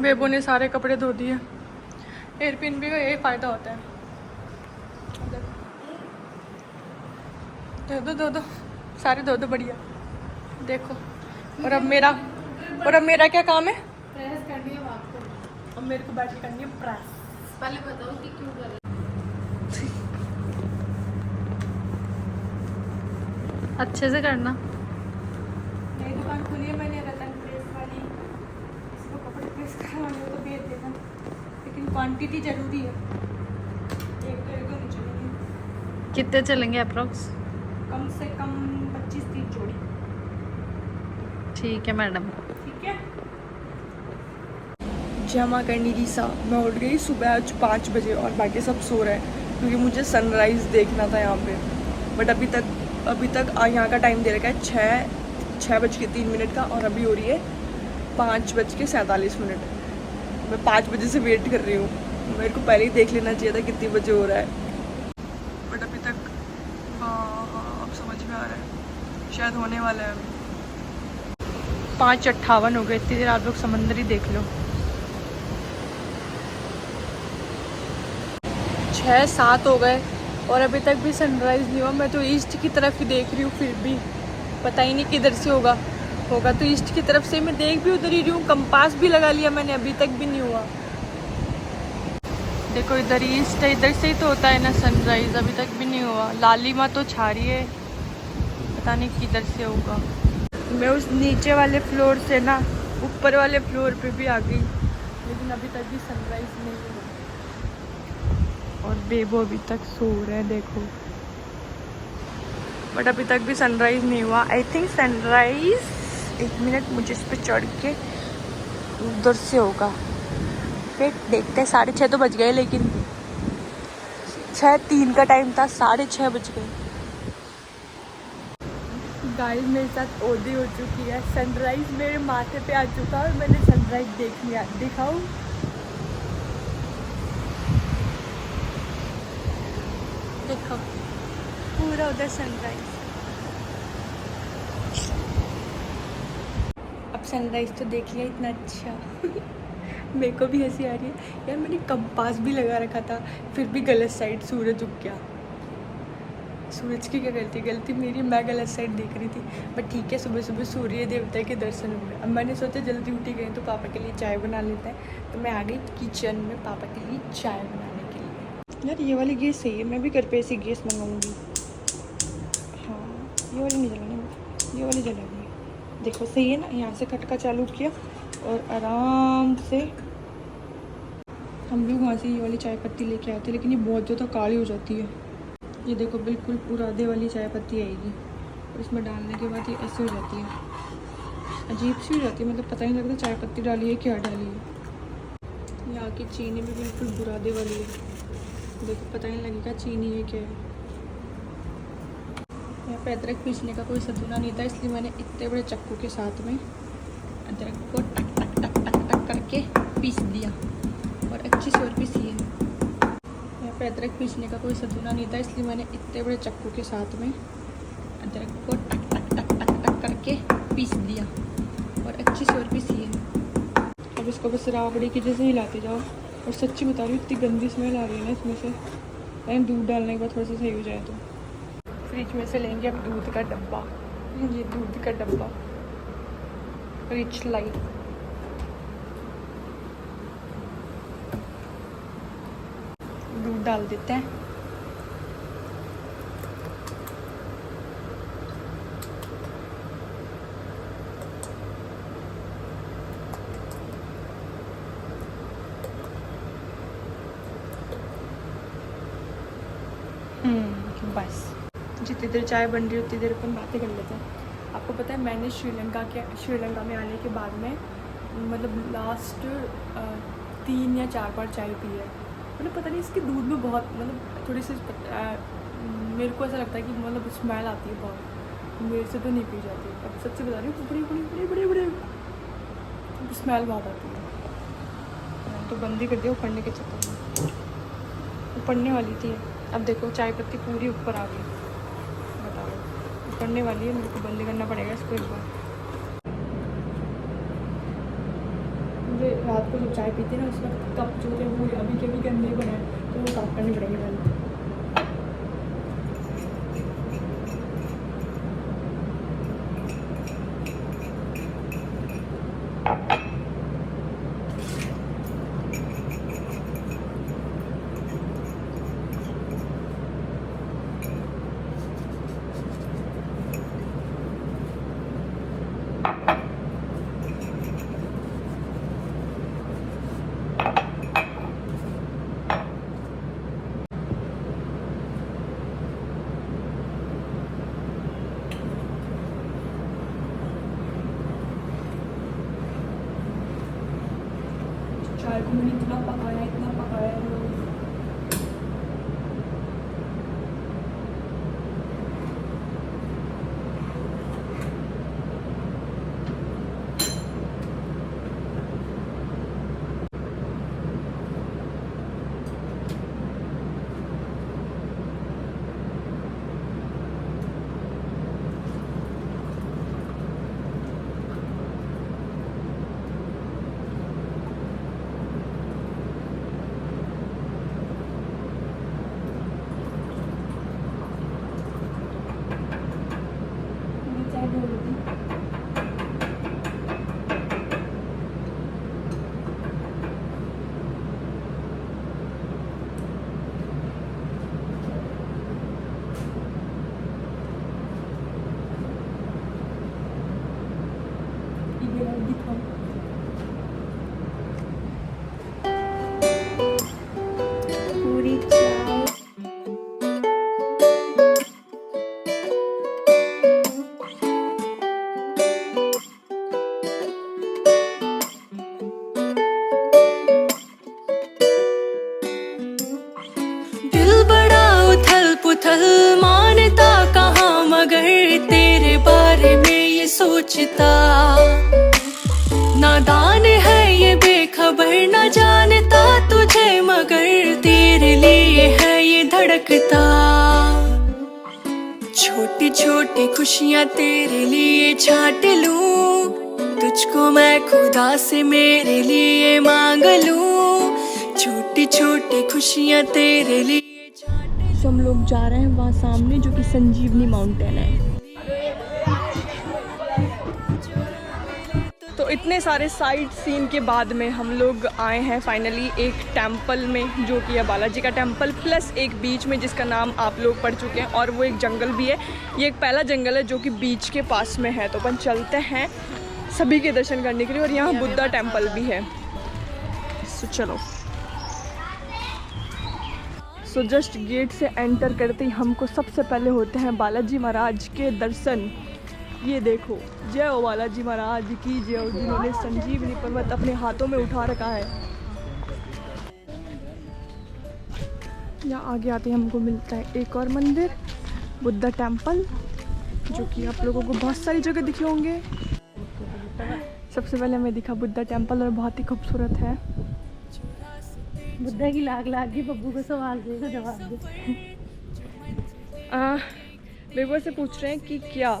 बेबो ने सारे कपड़े धो दिए। एयरपिन का यही फ़ायदा होता है। धो दो सारे धो दो बढ़िया। देखो और अब मेरा क्या काम है? प्रेस करनी है आपको। अब मेरे को बैठ के करनी है प्रेस। पहले बताओ कि क्यों कर रहे अच्छे से करना। नई दुकान खुली है मैंने रतन प्रेस वाली। इसको कपड़े प्रेस करवाने हो तो भेज देना, लेकिन क्वांटिटी जरूरी है। एक तो नहीं चलेंगे। कितने चलेंगे अप्रोक्स? कम से कम 25-30 जोड़ी। ठीक है मैडम। ठीक है। जमा करनी थी सा, मैं उठ गई सुबह आज 5 बजे और बाकी सब सो रहे हैं क्योंकि मुझे सनराइज़ देखना था यहाँ पे। बट अभी तक यहाँ का टाइम दे रखा है 6:03 का और अभी हो रही है 5:47। मैं 5 बजे से वेट कर रही हूँ। मेरे को पहले ही देख लेना चाहिए था कितनी बजे हो रहा है। बट अभी तक हाँ अब समझ में आ रहा है शायद होने वाला है। अभी 5:58 हो गए। इतनी देर आप लोग समंदर ही देख लो। 6-7 हो गए और अभी तक भी सनराइज़ नहीं हुआ। मैं तो ईस्ट की तरफ ही देख रही हूँ, फिर भी पता ही नहीं किधर से होगा तो ईस्ट की तरफ से मैं देख भी उधर ही रही हूँ। कंपास भी लगा लिया मैंने, अभी तक भी नहीं हुआ। देखो इधर ईस्ट है, इधर से ही तो होता है ना सनराइज़, अभी तक भी नहीं हुआ। लालिमा तो छा रही है, पता नहीं किधर से होगा। मैं उस नीचे वाले फ्लोर से ना ऊपर वाले फ्लोर पे भी आ गई, लेकिन अभी तक भी सनराइज़ नहीं हुआ और बेबो अभी तक सो रहे हैं देखो। बट अभी तक भी सनराइज़ नहीं हुआ। आई थिंक सनराइज़ 1 मिनट मुझे इस पर चढ़ के उधर से होगा, फिर देखते हैं। 6:30 तो बज गए, लेकिन 6:03 का टाइम था, 6:30 बज गए। गाइस मेरे साथ ओदी हो चुकी है, सनराइज़ मेरे माथे पे आ चुका है और मैंने सनराइज़ देख लिया। दिखाऊं? देखो पूरा उधर सनराइज़। अब सनराइज़ तो देख लिया, इतना अच्छा मेरे को भी हंसी आ रही है यार। मैंने कंपास भी लगा रखा था, फिर भी गलत साइड सूरज उग गया। सूरज की क्या गलती मेरी, मैं गलत साइड देख रही थी। बट ठीक है, सुबह सुबह सूर्य देवता के दर्शन हुए। अब मैंने सोचा जल्दी उठी गई तो पापा के लिए चाय बना लेते हैं, तो मैं आ गई किचन में पापा के लिए चाय बनाने के लिए। यार ये वाली गैस सही है, मैं भी घर पे ऐसी गैस मंगाऊँगी। हाँ ये वाली नहीं जलानी, ये वाली जलानी। देखो सही है ना। यहाँ से खटका चालू किया और आराम से हम लोग वहाँ से ये वाली चाय पत्ती लेके आते हैं, लेकिन ये बहुत ज़्यादा काली हो जाती है। ये देखो बिल्कुल पूरा आधे वाली चाय पत्ती आएगी और इसमें डालने के बाद ये ऐसे हो जाती है, अजीब सी हो जाती है। मतलब पता ही नहीं लगता चाय पत्ती डाली है क्या डाली है। यहाँ की चीनी भी बिल्कुल बुरादे वाली है, देखो पता ही नहीं लगेगा चीनी है क्या है। यहाँ पे अदरक पीसने का कोई सदुना नहीं था, इसलिए मैंने इतने बड़े चक्कू के साथ में अदरक को टक टक टक टक टक करके पीस दिया और अच्छी से और पीसी है। यहाँ पे अदरक पीसने का कोई सदुना नहीं था, इसलिए मैंने इतने बड़े चक्कू के साथ में अदरक को टक टक टक टक टक करके पीस दिया और अच्छी से और पीसी है। अब इसको बस राबड़ी की जैसे हिलाते जाओ। और सच्ची बता रही हूँ इतनी गंदी स्मेल आ रही है ना इसमें से, लेकिन दूध डालने के बाद थोड़ा सा सही हो जाए तो। फ्रिज में से लेंगे अब दूध का डब्बा। ये दूध का डब्बा रिच लाइट। दूध डाल देते हैं। बस जितनी देर चाय बन रही है उतनी देर अपन बातें कर लेते हैं। आपको पता है मैंने श्रीलंका में आने के बाद में मतलब लास्ट 3 या 4 बार चाय पी है। मतलब पता नहीं इसके दूध में बहुत मतलब थोड़ी सी मेरे को ऐसा लगता है कि मतलब स्मेल आती है बहुत, मेरे से तो नहीं पी जाती। अब सच्ची बता रही हूँ, बड़ी स्मेल बहुत आती है। तो बंद ही कर दिया उफड़ने के चक्कर में, उफड़ने वाली थी। अब देखो चाय पत्ती पूरी ऊपर आ गई, बताओ उफड़ने वाली है। मेरे को बंद करना पड़ेगा इसको एक बार। पूरे रात को जब चाय पीते ना उस वक्त कप जो थे वो अभी के भी गंदे बने हैं, तो वो साफ करने पड़ेंगे पहले। चाय को मैंने इतना पकाया पूरी चाय। दिल बड़ा उथल पुथल मानता कहाँ, मगर तेरे बारे में ये सोचता। नादान है ये बेखबर, न जानता तुझे, मगर तेरे लिए है ये धड़कता। छोटी छोटी खुशियाँ तेरे लिए छाट लूं, तुझको मैं खुदा से मेरे लिए मांग लूं। छोटी छोटी खुशियाँ तेरे लिए छाट लूं। तो हम लोग जा रहे हैं वहाँ सामने जो कि संजीवनी माउंटेन है। तो इतने सारे साइट सीन के बाद में हम लोग आए हैं फाइनली एक टेंपल में, जो कि है बालाजी का टेंपल, प्लस एक बीच में जिसका नाम आप लोग पढ़ चुके हैं, और वो एक जंगल भी है। ये एक पहला जंगल है जो कि बीच के पास में है। तो अपन चलते हैं सभी के दर्शन करने के लिए, और यहाँ बुद्धा टेंपल भी है। सो चलो। सो जस्ट गेट से एंटर करते ही हमको सबसे पहले होते हैं बालाजी महाराज के दर्शन। ये देखो, जय हो बालाजी महाराज की जय हो, जिन्होंने संजीवनी पर्वत अपने हाथों में उठा रखा है। यहाँ आगे आते हमको मिलता है एक और मंदिर, बुद्धा टेंपल, जो कि आप लोगों को बहुत सारी जगह दिखे होंगे। सबसे पहले हमें दिखा बुद्धा टेंपल, और बहुत ही खूबसूरत है। बुद्धा की लाग लाग के बब्बू को सवाल देगा, जवाब दे। बेबो से पूछ रहे हैं कि क्या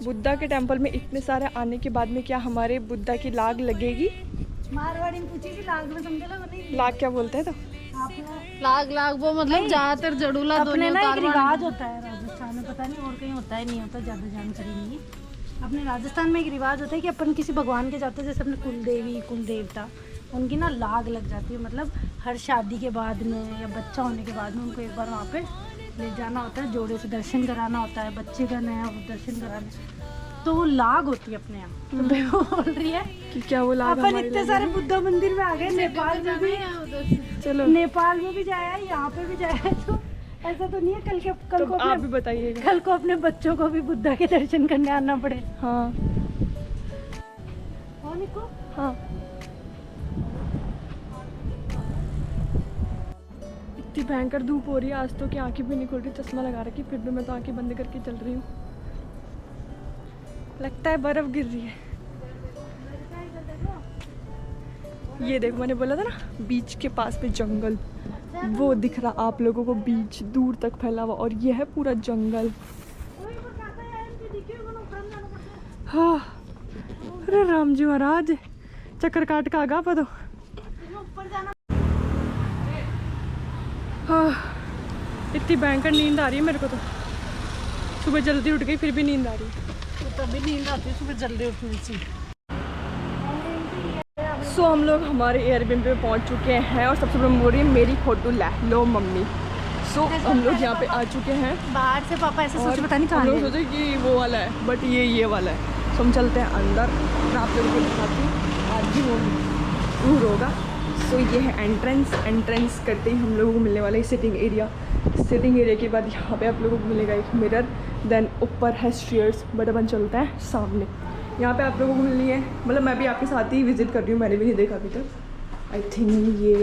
बुद्धा के टेंपल में इतने सारे आने के बाद में क्या हमारे बुद्धा की लाग लगेगी? मारवाड़ी में पूछी कि लाग में समझे लगा नहीं। लाग क्या बोलते हैं? तो लाग वो मतलब ज्यादातर जड़ूला अपने ना एक रिवाज होता है राजस्थान में, पता नहीं और कहीं होता है नहीं होता, ज़्यादा जानकारी नहीं है। अपने राजस्थान में एक रिवाज होता है कि अपन किसी भगवान के जाते हैं, जैसे अपने कुल देवी कुल देवता, उनकी ना लाग लग जाती है। मतलब हर शादी के बाद में या बच्चा होने के बाद में उनको एक बार वहाँ पे ले जाना होता है, जोड़े से दर्शन कराना होता है, बच्चे का नया दर्शन कराना, तो वो लाग होती है अपने यहाँ। तो बेबो बोल रही है कि क्या वो लाग अपन इतने सारे बुद्धा मंदिर में आ गए, नेपाल में भी, चलो नेपाल में भी जाया, यहाँ पे भी जाया, तो ऐसा तो नहीं है कल को आप भी बताइएगा, कल को अपने बच्चों को भी बुद्धा के दर्शन करने आना पड़े। हाँ निको? हाँ। इतनी भयंकर धूप हो रही है आज तो कि आंखें भी नहीं खुल रही, चश्मा लगा रखी, फिर भी मैं तो आंखें बंद करके चल रही हूँ। लगता है बर्फ गिर रही है। ये देखो, मैंने बोला था ना बीच के पास में जंगल, वो दिख रहा आप लोगों को, बीच दूर तक फैला हुआ, और ये है पूरा जंगल। हाँ, अरे राम जी महाराज, चक्कर काट का आगा पा तो ऊपर जाना। हाँ, इतनी भयंकर नींद आ रही है मेरे को तो। सुबह जल्दी उठ गई फिर भी नींद आ रही है। तो तभी नींद आती है सुबह जल्दी उठने से। सो हम लोग हमारे एयरबिन पे पहुंच चुके हैं और सबसे बड़ी बोल रही है मेरी फोटो लो मम्मी। सो हम लोग यहाँ पे आ चुके हैं। बाहर से पापा ऐसे सोच पता नहीं हम कहाँ लोग ले सोचे कि वो वाला है बट ये वाला है। सो हम चलते हैं अंदर। मैं आप लोगों को दिखाती हूँ। आज भी वो टूर होगा। सो ये है एंट्रेंस करते ही हम लोगों को मिलने वाला है सिटिंग एरिया। सिटिंग एरिया के बाद यहाँ पे आप लोगों को मिलेगा एक मिरर, देन ऊपर है स्टेयर्स। बट अपन चलते हैं सामने। यहाँ पे आप लोगों को मिलनी है, मतलब मैं भी आपके साथ ही विजिट कर रही हूँ, मैंने भी नहीं देखा अभी तक। आई थिंक ये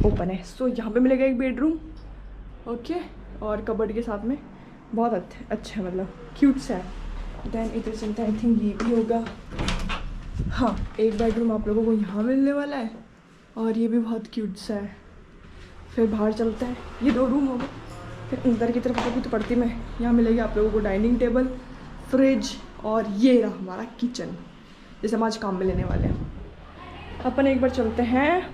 ओपन है। सो यहाँ पे मिलेगा एक बेडरूम, ओके, और कबर्ड के साथ में। बहुत अच्छा है, मतलब क्यूट सा है। देन इधर चलते हैं, आई थिंक ये भी होगा। हाँ, एक बेडरूम आप लोगों को यहाँ मिलने वाला है और ये भी बहुत क्यूट सा है। फिर बाहर चलते हैं, ये 2 रूम हो गए। फिर अंदर की तरफ अभी तो पड़ती में यहाँ मिलेगी आप लोगों को डाइनिंग टेबल, फ्रिज और ये रहा हमारा किचन, जैसे हम आज काम में लेने वाले हैं। अपन एक बार चलते हैं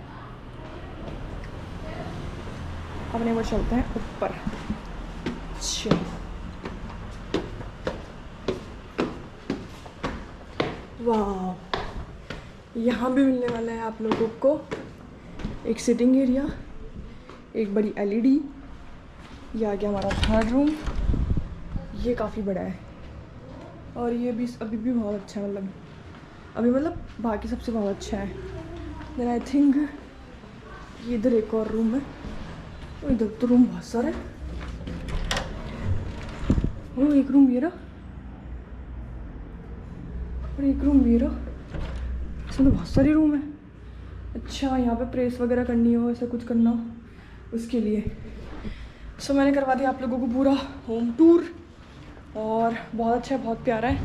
ऊपर। अच्छा, वाह, यहाँ भी मिलने वाला है आप लोगों को एक सिटिंग एरिया, एक बड़ी एलईडी। ये आ गया हमारा 3rd रूम। ये काफ़ी बड़ा है और ये भी अभी भी बहुत अच्छा है, मतलब बाकी सबसे बहुत अच्छा है। देन आई थिंक ये इधर एक और रूम है। और इधर तो रूम बहुत सारा है। वो एक रूम ये रहा और एक रूम ये रहा। इसमें तो बहुत सारे रूम है। अच्छा, यहाँ पे प्रेस वगैरह करनी हो, ऐसा कुछ करना हो उसके लिए। सो मैंने करवा दिया आप लोगों को पूरा होम टूर और बहुत अच्छा है, बहुत प्यारा है,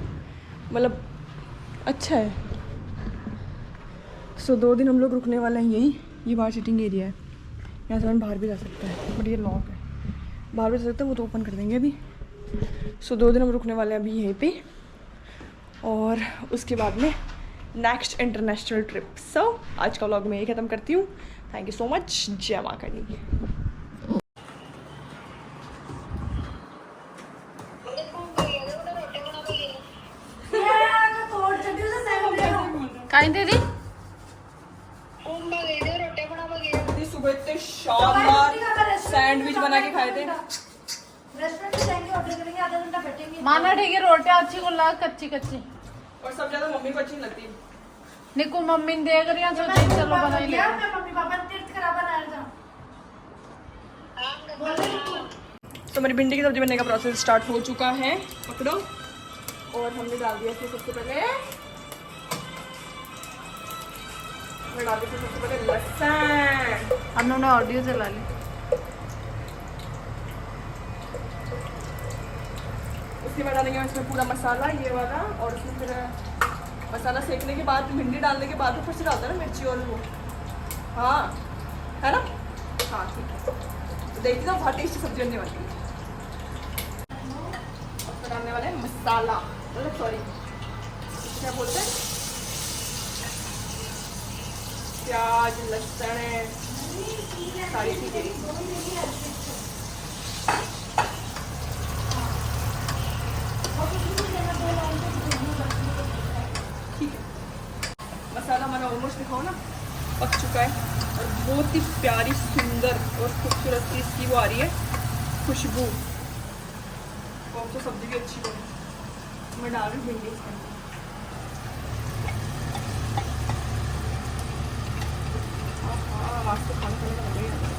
मतलब अच्छा है। सो 2 दिन हम लोग रुकने वाले हैं यहीं। ये बाहर सिटिंग एरिया है, यहाँ से हम बाहर भी जा सकते हैं, बट ये लॉक है। बाहर भी जा सकते हैं, वो तो ओपन कर देंगे अभी। सो 2 दिन हम रुकने वाले हैं अभी यहीं पे और उसके बाद में नेक्स्ट इंटरनेशनल ट्रिप। सो आज का व्लॉग मैं यही ख़त्म करती हूँ। Thank you so much. जय माँ काली। काय दीदी सुबह इतने शानदार सैंडविच बना के खाए थे। रेस्टोरेंट में जाएंगे, ऑर्डर करेंगे, आधा घंटा बैठेंगे। माना ठीक है, रोटियां अच्छी को ला, कच्ची कच्ची। और सब ज़्यादा मम्मी को अच्छी नहीं लगती। निकू मम्मी ने देख रही है, सोची चलो बना ले। मैं मम्मी पापा ने तीर्थ करा बनाया था। तो मेरी भिंडी की सब्जी बनने का प्रोसेस स्टार्ट हो चुका है। पकड़ो। और हमने डाल दिया इसमें सबसे पहले लहसुन। हमने ऑडियो चला ली। उसके बाद डालेंगे इसमें पूरा मसाला ये वाला, और उसमें फिर मसाला सेकने के बाद भिंडी डालने के बाद फिर से डालता है ना मिर्ची और वो। हाँ, है ना? हाँ ठीक है। तो देखिए ना, बहुत टेस्टी सब्जी बनने वाली है। अब तो डालने वाले हैं मसाला, मतलब सॉरी क्या बोलते हैं, प्याज, लहसुन, सारी चीज़ें। ठीक है, मसाला हमारा ऑलमोस्ट दिखाओ ना पक चुका है और बहुत ही प्यारी सुंदर और खूबसूरत सी इसकी वो आ रही है खुशबू। और तो सब्जी भी अच्छी बनी। मैं डाल रही हूँ भिंडी इसके अंदर। आज तो खाना खाने का मजा ही आ जाएगा।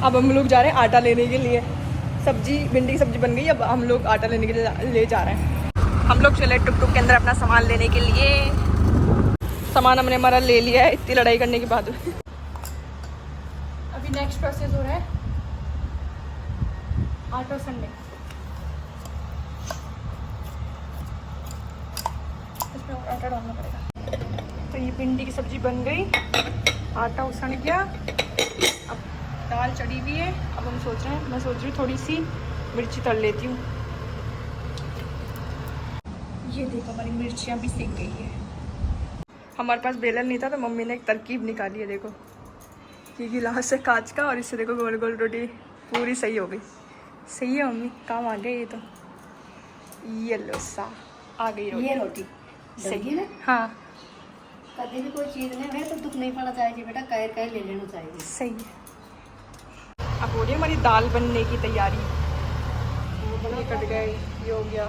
अब हम लोग जा रहे हैं आटा लेने के लिए। सब्जी, भिंडी की सब्जी बन गई, अब हम लोग आटा लेने के लिए ले जा रहे हैं। हम लोग चले टुक टुक के अंदर अपना सामान लेने के लिए। सामान हमने हमारा ले लिया है इतनी लड़ाई करने के बाद। अभी नेक्स्ट प्रोसेस हो रहा है आटा सनने। इसमें और आटा डालना पड़ेगा। तो ये भिंडी की सब्जी बन गई, आटा उसन गया। अब दाल चढ़ी हुई है। अब हम सोच रहे हैं, मैं सोच रही हूँ थोड़ी सी मिर्ची तल लेती हूँ। ये देखो हमारी मिर्चियाँ भी सेक गई है। हमारे पास बेलन नहीं था तो मम्मी ने एक तरकीब निकाली है, देखो ये गिलास है कांच का और इससे देखो गोल गोल रोटी पूरी सही हो गई। सही है मम्मी, काम आ गया ये तो। ये लो सा आ गई रोटी। ये रोटी सही ना हाँ कभी भी कोई चीज़ नहीं है तो दुख नहीं पड़ा चाहिए बेटा, कह कह ले लेना चाहिए। सही है। अब हो रही है हमारी दाल बनने की तैयारी। ये कट गए, ये हो गया,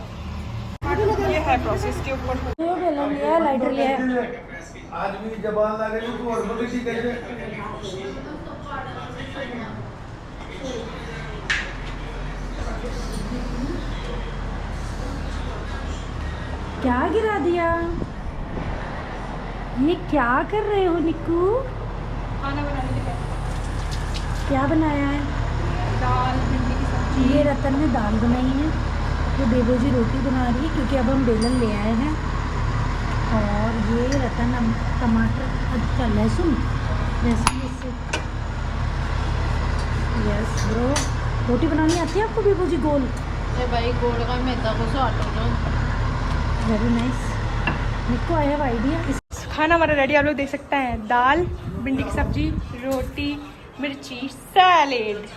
ये है प्रोसेस के ऊपर। ये बेलन लिया है, लाइटर लिया है। आज भी जबान लगे तो और बड़ी कैसे क्या गिरा दिया? ये क्या कर रहे हो निक्कू? खाना बनाने के बाद क्या बनाया है? दाल भिंडी की सब्जी। ये रतन ने दाल बनाई है, ये बेबो जी रोटी बना रही है क्योंकि अब हम बेलन ले आए हैं। और ये रतन अब टमाटर अच्छा लहसुन इससे। यस ब्रो, रोटी बनानी आती है आपको बेबो जी? गोल ए भाई गोड़ का मैदा को सो आटा लो। Very nice. Nikku I have idea. खाना हमारा रेडी, आप लोग देख सकते हैं। दाल, भिंडी की सब्जी, रोटी, मिर्ची, सैलेड।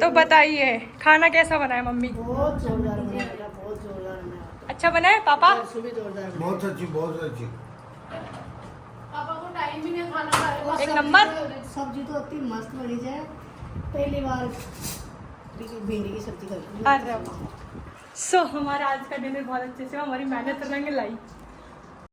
तो बताइए खाना कैसा बना है मम्मी? बहुत जोरदार बना बेटा, बहुत जोरदार बना। अच्छा बना है पापा? सुबह जोरदार बना। बहुत अच्छी बहुत अच्छी। पापा को टाइम भी नहीं खाना खाने का। एक नंबर। सब्जी तो इतनी मस्त बनी जाए, पहली बार भिंडी की सब्जी खाई। अरे सो हमारा आज का डिनर बहुत अच्छे से हुआ। हमारी मेहनत रंग लाई।